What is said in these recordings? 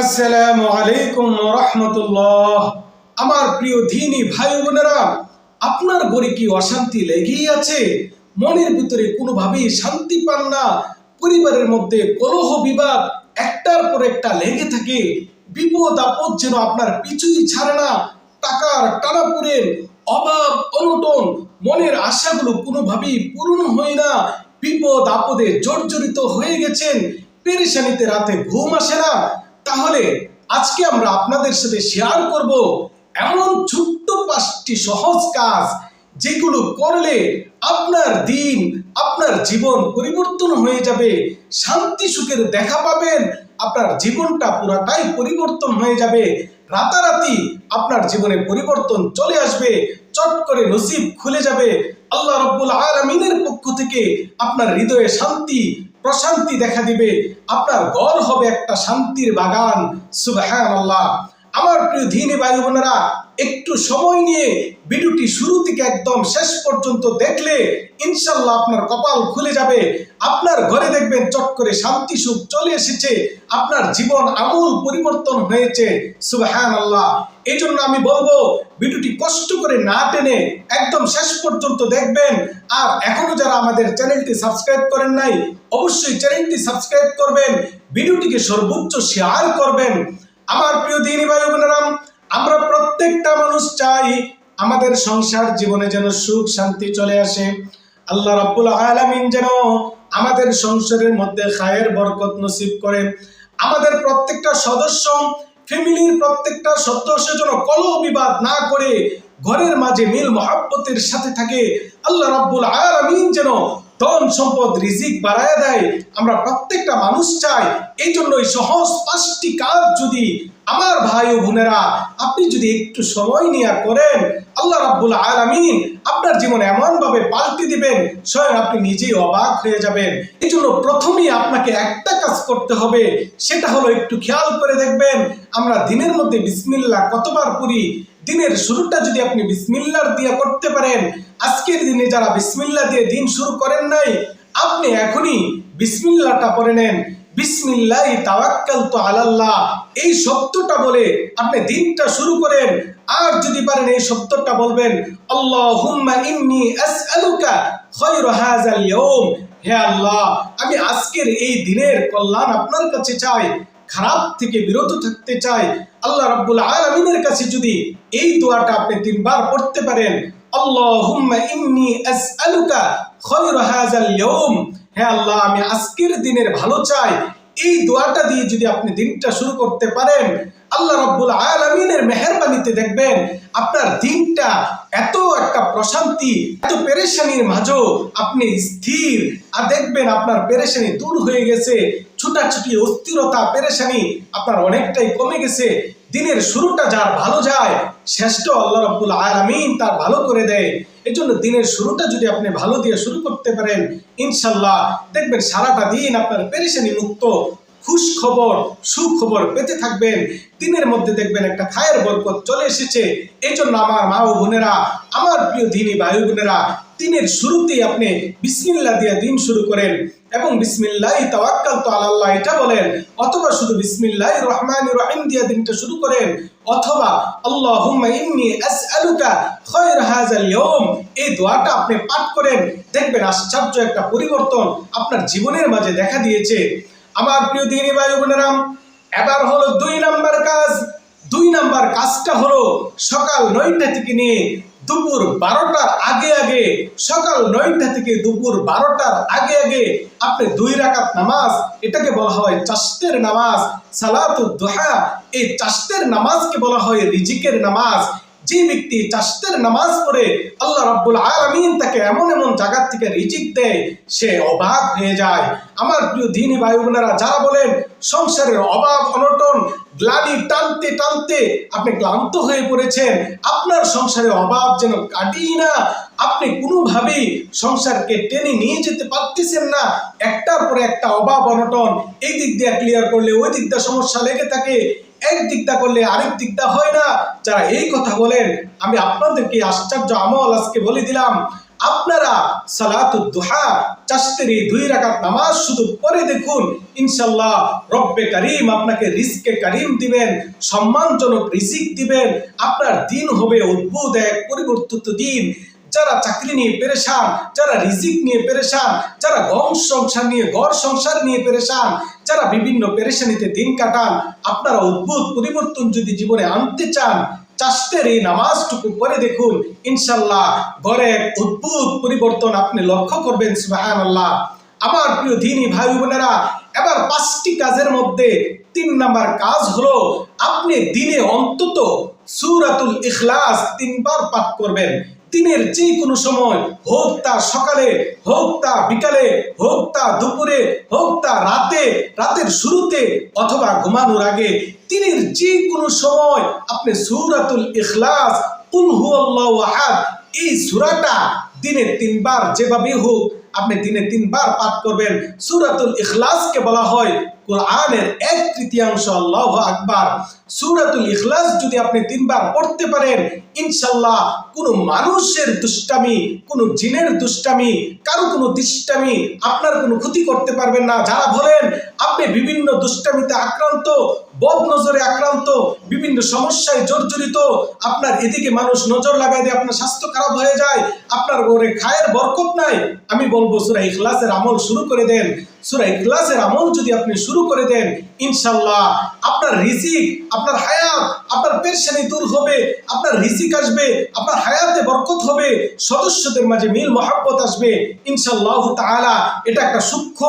আসসালামু আলাইকুম ওয়া রাহমাতুল্লাহ। আমার প্রিয় দ্বীনি ভাই বোনেরা, আপনার ঘরে কি অশান্তি লেগেই আছে? মনের ভিতরে কোনোভাবেই শান্তি পান না, পরিবারের মধ্যে কলহ বিবাদ একটার পর একটা লেগে থাকে, বিপদ আপদ যেন আপনার পিছুই ছাড়ে না, টাকার টানাপোড়েন, অভাব অনটন, মনের আশাগুলো কোনোভাবেই পূরণ হয় না, বিপদ আপদে জর্জরিত হয়ে গেছেন, পেরেশানিতে রাতে ঘুম আসে না, তাহলে আজকে আমরা আপনাদের সাথে শেয়ার করব এমন ছোট্ট 5টি সহজ কাজ যেগুলো করলে আপনার দিন, আপনার জীবন পরিবর্তন হয়ে যাবে, শান্তি সুখের দেখা পাবেন, আপনার জীবনটা পুরাটাই পরিবর্তন হয়ে যাবে, রাতারাতি আপনার জীবনে পরিবর্তন চলে আসবে, চট করে নসিব খুলে যাবে, আল্লাহ রাব্বুল আলামিনের পক্ষ থেকে আপনার হৃদয়ে শান্তি প্রশান্তি দেখা দিবে, আপনার ঘর হবে একটা শান্তির বাগান। সুবহানাল্লাহ। আমার প্রিয় দ্বীনি ভাই বোনেরা, একটু সময় নিয়ে ভিডিওটি শুরু থেকে একদম শেষ পর্যন্ত দেখলে ইনশাআল্লাহ আপনার কপাল খুলে যাবে, আপনার ঘরে দেখবেন চট করে শান্তি সুখ চলে এসেছে, আপনার জীবন আমূল পরিবর্তন হয়েছে। সুবহানাল্লাহ। এই জন্য আমি বলবো ভিডিওটি কষ্ট করে না টেনে একদম শেষ পর্যন্ত দেখবেন। আর এখনো যারা আমাদের চ্যানেলটি সাবস্ক্রাইব করেন নাই, অবশ্যই চ্যানেলটি সাবস্ক্রাইব করবেন, ভিডিওটিকে সর্বোচ্চ শেয়ার করবেন। আমার প্রিয় দ্বীনি ভাই বোনেরা, আমরা প্রত্যেকটা মানুষ চাই আমাদের সংসার জীবনে যেন সুখ শান্তি চলে আসে, আল্লাহ রাব্বুল আলামিন যেন আমাদের সংসারের মধ্যে খায়ের বরকত নসিব করেন, আমাদের প্রত্যেকটা সদস্য, ফ্যামিলির প্রত্যেকটা সদস্য যেন কলহ বিবাদ না করে ঘরের মাঝে মিল মহব্বতের সাথে থাকে, আল্লাহ রাব্বুল আলামিন যেন ধন সম্পদ রিজিক বাড়ায় দেয়, আমরা প্রত্যেকটা মানুষ চাই। এই জন্যই সহজ 5টি কাজ যদি আমার ভাই ও বোনেরা আপনি যদি একটু সময় নিয়ে করেন, আল্লাহ রাব্বুল আলামিন আপনার জীবনে এমন ভাবে পাল্টে দিবেন, স্বয়ং আপনি নিজেই অবাক হয়ে যাবেন। এই জন্য প্রথমেই আপনাকে একটা কাজ করতে হবে, সেটা হলো একটু খেয়াল করে দেখবেন আমরা দিনের মধ্যে বিসমিল্লাহ কতবার পড়ি। দিনের শুরুটা যদি আপনি বিসমিল্লাহ দিয়ে করতে পারেন, আজকের দিনে যারা বিসমিল্লাহ দিয়ে দিন শুরু করেন নাই, আপনি এখনই বিসমিল্লাহটা পড়ে নেন। বিসমিল্লাহি তাওয়াক্কালতু আলাল্লাহ, এই শব্দটা বলে আপনি দিনটা শুরু করেন। আর যদি পারেন এই শব্দটা বলবেন, আল্লাহুম্মা ইন্নী আসআলুকা খায়রা হাযাল ইয়াউম, হে আল্লাহ আমি আজকের এই দিনের কল্যাণ আপনার কাছে চাই, খারাপ থেকে বিরত থাকতে চাই। আল্লাহ রাব্বুল আলামিনের কাছে যদি এই দোয়াটা আপনি 3 বার পড়তে পারেন, আল্লাহুম্মা ইন্নী আসআলুকা খায়রা হাযাল ইয়াউম, হে আল্লাহ আমি আজকের দিনের ভালো চাই, এই দোয়াটা দিয়ে যদি আপনি দিনটা শুরু করতে পারেন, আল্লাহ রাব্বুল আলামিনের মেহেরবানিতে দেখবেন আপনার দিনটা এত একটা প্রশান্তি, এত পেরেশানির মাঝেও আপনি স্থির, আর দেখবেন আপনার পেরেশানি দূর হয়ে গেছে, ছুটাছুটি অস্থিরতা পেরেশানি আপনার অনেকটাই কমে গেছে। দিনের শুরুটা যার ভালো যায়, শেষটা আল্লাহ রাব্বুল আলামিন তার ভালো করে দেয়। এই জন্য দিনের শুরুটা যদি আপনি ভালো দিয়ে শুরু করতে পারেন, ইনশাল্লাহ দেখবেন সারাটা দিন আপনার পেরেশানি মুক্ত, খুশ খবর সুখবর পেতে থাকবেন, দিনের মধ্যে দেখবেন একটা খায়ের বরকত চলে এসেছে। এই জন্য আমার মা ও বোনেরা, আমার প্রিয় দ্বীনি ভাই বোনেরা, দিনের শুরুতেই আপনি বিসমিল্লাহ দিয়ে দিন শুরু করেন এবং বিসমিল্লাহি তাওয়াক্কালতু আলাল্লাহ এটা বলেন, অথবা শুধু বিসমিল্লাহির রহমানির রহিম দিয়ে দিনটা শুরু করেন, অথবা আল্লাহুম্মা ইন্নী আসআলুকা খায়রা হাযাল ইয়াউম, এই দোয়াটা আপনি পাঠ করেন, দেখবেন আশ্চর্য একটা পরিবর্তন আপনার জীবনের মাঝে দেখা দিয়েছে। আমার প্রিয় দ্বীনি ভাই বোনেরা, এবার হলো 2 নাম্বার কাজ। 2 নাম্বার কাজটা হলো সকাল 9টা থেকে নিয়ে দুপুর 12টার আগে আগে, সকাল 9টা থেকে দুপুর 12টার আগে আগে আপনি 2 রাকাত নামাজ, এটাকে বলা হয় চাশতের নামাজ, সালাতুদ দুহা। এই চাশতের নামাজকে বলা হয় রিজিকের নামাজ। যে ব্যক্তি চাশতের নামাজ পড়ে আল্লাহ রাব্বুল আলামিন তাকে এমন এমন জায়গা থেকে রিজিক দেয়, সে অবাক হয়ে যায়। আমার প্রিয় দ্বীনি ভাই বোনেরা, যারা বলেন সংসারের অভাব অনটন গ্লানি টানতে টানতে আপনি ক্লান্ত হয়ে পড়েছেন, আপনার সংসারে অভাব যেন কাটেই না, আপনি কোনোভাবেই সংসারকে টেনে নিয়ে যেতে পারতেছেন না, একটার পরে একটা অভাব অনটন, এই দিক দিয়ে ক্লিয়ার করলে ওই দিকটা সমস্যা লেগে থাকে, এক দিকটা করলে আরেক দিকটা হয় না। যারা এই কথা বলেন, আমি আপনাদেরকে আশ্চর্য আমল আজকে বলে দিলাম। আপনারা সালাতুদ দুহা চাষতেরি 2 রাকাত নামাজ শুধু পড়ে দেখুন, ইনশাআল্লাহ রব্বে কারীম আপনাকে রিজকে কারীম দিবেন, সম্মানজনক রিজিক দিবেন। আপনার দিন হবে অদ্ভুত এক পরিবর্তিত দিন। যারা চাকরি নিয়ে পেরেশান, যারা রিজিক নিয়ে পেরেশান, যারা ঘর সংসার নিয়ে পেরেশান, যারা বিভিন্ন পেরেশানিতে দিন কাটান, আপনারা অদ্ভুত পরিবর্তন যদি জীবনে আনতে চান, চাষতের এই নামাজটুকু পরে দেখুন, ইনশাআল্লাহ ঘরে এক অদ্ভুত পরিবর্তন আপনি লক্ষ্য করবেন। সুবহানাল্লাহ। আমার প্রিয় দ্বীনি ভাই বোনেরা, এবার 5টি কাজের মধ্যে 3 নাম্বার কাজ হলো আপনি দিনে অন্তত সূরাতুল ইখলাস 3 বার পাঠ করবেন। দিনের যে কোনো সময়, হোক তা সকালে, হোক তা বিকালে, হোক তা দুপুরে, হোক তা রাতের শুরুতে অথবা ঘুমানোর আগে, দিনের যে কোনো সময় আপনি সূরাতুল ইখলাস কুল হুয়াল্লাহু আহাদ এই সূরাটা দিনে 3 বার যেভাবে হোক আপনি দিনে 3 বার পাঠ করবেন। সূরাতুল ইখলাসকে বলা হয় কোরআনের 1/3 আল্লাহু আকবার। সূরাতুল ইখলাস যদি আপনি 3 বার পড়তে পারেন, ইনশাআল্লাহ কোনো মানুষের দুষ্টামি, কোনো জিনের দুষ্টামি, কারো কোনো দুষ্টামি আপনার কোনো ক্ষতি করতে পারবেন না। যারা বলেন আপনি বিভিন্ন দুষ্টামিতে আক্রান্ত, বদনজরে আক্রান্ত, বিভিন্ন সমস্যায় জর্জরিত, আপনার এদিকে মানুষ নজর লাগায় দিয়ে আপনার স্বাস্থ্য খারাপ হয়ে যায়, আপনার ঘরে খায়ের বরকত নাই, আমি বলবো সূরা ইখলাসের আমল শুরু করে দেন। সূরা ইখলাসের আমল যদি আপনি শুরু করে দেন, ইনশাআল্লাহ আপনার রিজিক, আপনার হায়াত, আপনার পেরেশানি দূর হবে, আপনার রিজিক আসবে, আপনার হায়াতে বরকত হবে, সদস্যদের মাঝে মিল মহব্বত আসবে ইনশাআল্লাহ তাআলা। এটা একটা সূক্ষ্ম,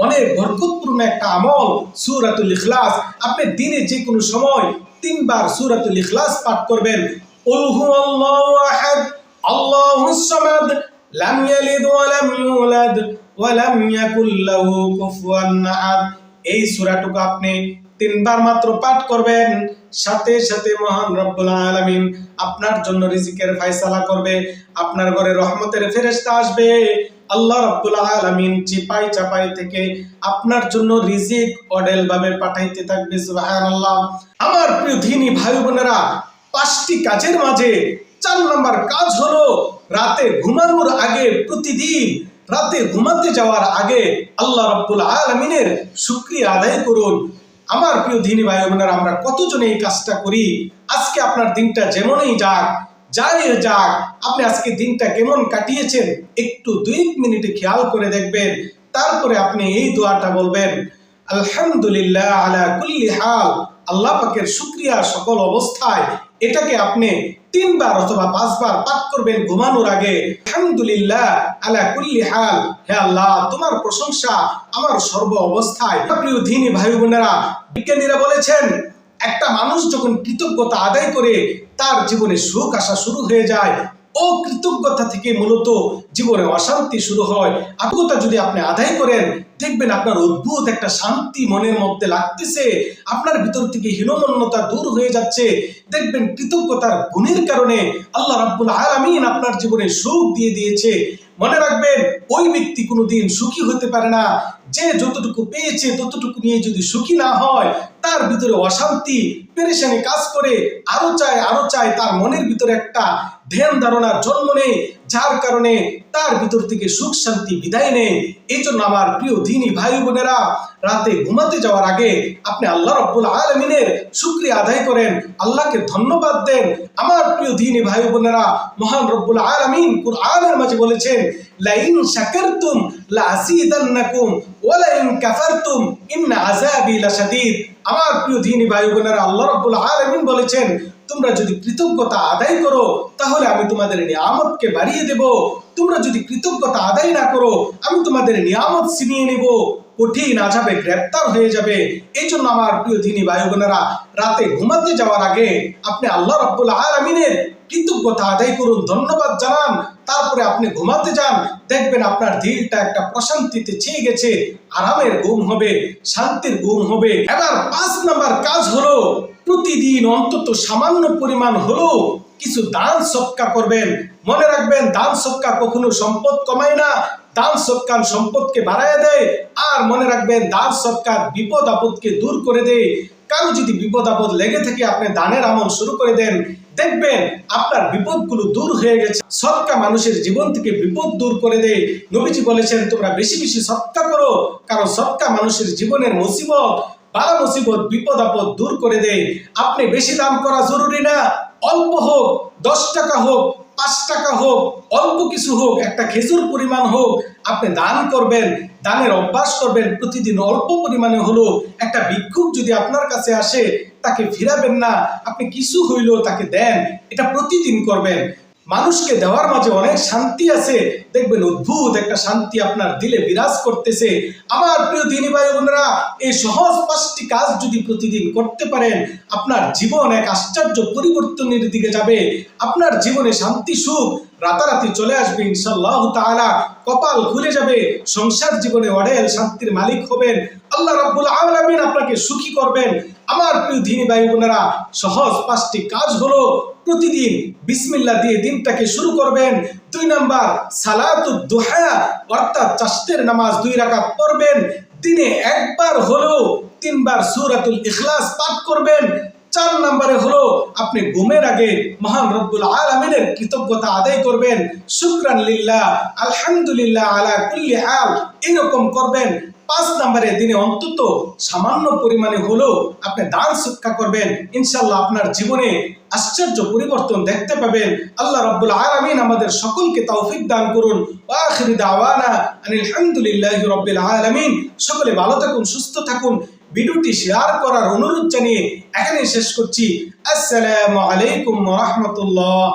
অনেক বরকতপূর্ণ একটা আমল সূরাতুল ইখলাস। আপনি দিনে যে কোনো সময় 3 বার সূরাতুল ইখলাস পাঠ করবেন। কুল হুয়াল্লাহু আহাদ আল্লাহুস সামাদ লাম ইয়ালিদ ওয়া লাম ইউলাদ ওয়া লাম ইয়াকুল লাহু কুফুয়ান আহাদ। এই সূরাটুকু আপনি 3 বার মাত্র পাঠ করবেন, সাথে সাথে মহান রব্বুল আলামিন আপনার জন্য রিজিকের ফয়সালা করবে, আপনার ঘরে রহমতের ফেরেশতা আসবে। আল্লাহ রাব্বুল আলামিন চিপাই চাপাই থেকে আপনার জন্য রিজিক অডেল ভাবে পাঠাইতে থাকবে। সুবহানাল্লাহ। আমার প্রিয় দ্বীনি ভাই বোনেরা, 5টি কাজের মাঝে 4 নাম্বার কাজ হলো রাতে ঘুমানোর আগে, প্রতিদিন রাতে ঘুমাতে যাওয়ার আগে আল্লাহ রাব্বুল আলামিনের শুকরিয়া আদায় করুন। আমার প্রিয় দ্বীনি ভাই বোনেরা, আমরা কতজন এই কাজটা করি? আজকে আপনার দিনটা যেমনই যাক, আপনি আজকে দিনটা কেমন কাটিয়েছেন একটু 2 মিনিটে খেয়াল করে দেখবেন। তারপরে আপনি এই দোয়াটা বলবেন, আলহামদুলিল্লাহ আলা কুল্লি হাল, আল্লাহ পাকের শুকরিয়া সকল অবস্থায়। এটাকে আপনি 3 বার অথবা 5 বার পাঠ করবেন ঘুমানোর আগে। আলহামদুলিল্লাহ আলা কুল্লি হাল, হে আল্লাহ তোমার প্রশংসা আমার সর্ব অবস্থায়। প্রিয় দ্বীনি ভাই বোনেরা, বিজ্ঞানীরা বলেছেন একটা মানুষ যখন কৃতজ্ঞতা আদায় করে তার জীবনে সুখ আসা শুরু হয়ে যায়। অকৃতজ্ঞতা থেকে মূলত জীবনে অশান্তি শুরু হয়। কৃতজ্ঞতা যদি আপনি আদায় করেন, দেখবেন আপনার অদ্ভুত একটা শান্তি মনের মধ্যে লাগতেছে, আপনার ভিতর থেকে হীনমন্যতা দূর হয়ে যাচ্ছে। দেখবেন কৃতজ্ঞতার গুণের কারণে আল্লাহ রাব্বুল আলামিন আপনার জীবনে সুখ দিয়ে দিয়েছে। মনে রাখবেন, ওই ব্যক্তি কোনোদিন সুখী হতে পারে না যে যতটুকু পেয়েছে ততটুকু নিয়ে যদি সুখী না হয়, তার ভিতরে অশান্তি পেরেশানি কাজ করে, আরো চায়, তার মনের ভিতরে একটা ধ্যান ধারণার জন্ম নেই, যার কারণে তার ভিতর থেকে সুখ শান্তি বিদায় নেই। এই জন্য আমার প্রিয় দ্বীনি ভাই বোনেরা, রাতে ঘুমাতে যাওয়ার আগে আপনি আল্লাহ রাব্বুল আলামিনের শুকরিয়া আদায় করেন, আল্লাহকে ধন্যবাদ দেন। আমার প্রিয় দ্বীনি ভাই বোনেরা, মহান রব্বুল আলামিন কুরআনের মাঝে বলেছেন, লাইন শাকারতুম লাযীদান্নাকুম ওয়া লাইন কাফারতুম ইন্না আযাবি লাশাদীদ। আমার প্রিয় দ্বীনি ভাই বোনেরা, আল্লাহ রাব্বুল আলামিন বলেছেন, তোমরা যদি কৃতজ্ঞতা আদায় করো তাহলে আমি তোমাদের নিয়ামতকে বাড়িয়ে দেব, তোমরা যদি কৃতজ্ঞতা আদায় না করো আমি তোমাদের নিয়ামত ছিনিয়ে নেব, কঠিন আযাবে গ্রেফতার হয়ে যাবে। এই জন্য আমার প্রিয় দ্বীনি ভাই বোনেরা, রাতে ঘুমাতে যাওয়ার আগে আপনি আল্লাহ রাব্বুল আলামিনের কৃতজ্ঞতা আদায় করুন, ধন্যবাদ জানান, তারপরে আপনি ঘুমাতে যান। দেখবেন আপনার দিলটা একটা প্রশান্তিতে ছেয়ে গেছে, আরামের ঘুম হবে, শান্তির ঘুম হবে। এবার 5 নাম্বার কাজ হলো প্রতিদিন অন্তত সামান্য পরিমাণ হলো কিছু দান সদকা করবেন। মনে রাখবেন, দান সদকা কখনো সম্পদ কমায় না, দান সদকা সম্পদকে বাড়ায় দেয়। আর মনে রাখবেন, দান সদকা বিপদ আপদকে দূর করে দেয়। কারো যদি বিপদ আপদ লেগে থাকে আপনি দানের আমল শুরু করে দেন, দেখবেন আপনার বিপদগুলো দূর হয়ে গেছে। সদকা মানুষের জীবন থেকে বিপদ দূর করে দেয়। নবীজি বলেছেন তোমরা বেশি বেশি সদকা করো, কারণ সদকা মানুষের জীবনের মুসিবত, বালা মুসিবত, বিপদ আপদ দূর করে দেয়। আপনি বেশি দাম করা জরুরি না, অল্প হোক, 10 টাকা হোক, 5 টাকা হোক, অল্প কিছু হোক, একটা খেজুর পরিমাণ হোক, আপনি দান করবেন, দানের অভ্যাস করবেন। প্রতিদিন অল্প পরিমাণে হলো, একটা ভিক্ষুক যদি আপনার কাছে আসে তাকে ফিরাবেন না, আপনি কিছু হইলেও তাকে দেন, এটা প্রতিদিন করবেন। মানুষকে দেওয়ার মাঝে অনেক শান্তি আছে, দেখবেন অদ্ভুত একটা শান্তি আপনার দিলে বিরাজ করতেছে। আমার প্রিয় দিনী ভাই বোনেরা, এই সহজ 5টি কাজ যদি প্রতিদিন করতে পারেন, আপনার জীবন এক আশ্চর্য পরিবর্তনের দিকে যাবে। আপনার জীবনে শান্তি সুখ রাতারাতি চলে আসবে ইনশাআল্লাহ তাআলা। কপাল খুলে যাবে, সংসার জীবনে অঢেল শান্তির মালিক হবেন। আল্লাহ রাব্বুল আলামিন আপনাকে সুখী করবেন। আমার প্রিয় দিনী ভাই বোনেরা, সহজ 5টি কাজ হলো, প্রতিদিন বিসমিল্লাহ দিয়ে দিনটাকে শুরু করবেন। 2 নাম্বার, সালাতুদ দুহা অর্থাৎ চাষতের নামাজ 2 রাকাত পড়বেন। দিনে একবার হলেও 3 বার সূরাতুল ইখলাস পাঠ করবেন। 4 নম্বরে হলো আপনি ঘুমের আগে মহান রব্বুল আলামিনের কৃতজ্ঞতা আদায় করবেন, শুকরান লিল্লাহ, আলহামদুলিল্লাহ আলা কুল্লি হাল, এরকম করবেন। 5 নম্বরে দিনে অন্তত সামান্য পরিমাণে হলেও আপনি দান সদকা করবেন। ইনশাআল্লাহ আপনার জীবনে আশ্চর্য পরিবর্তন দেখতে পাবেন। আল্লাহ রাব্বুল আলামিন আমাদের সকলকে তৌফিক দান করুন। ওয়া আখিরু দাওয়ানা আনিল হামদুলিল্লাহি রাব্বিল আলামিন। সকলে ভালো থাকুন, সুস্থ থাকুন। ভিডিওটি শেয়ার করার অনুরোধ জানিয়ে এখানে শেষ করছি। আসসালামু আলাইকুম ওয়া রাহমাতুল্লাহ।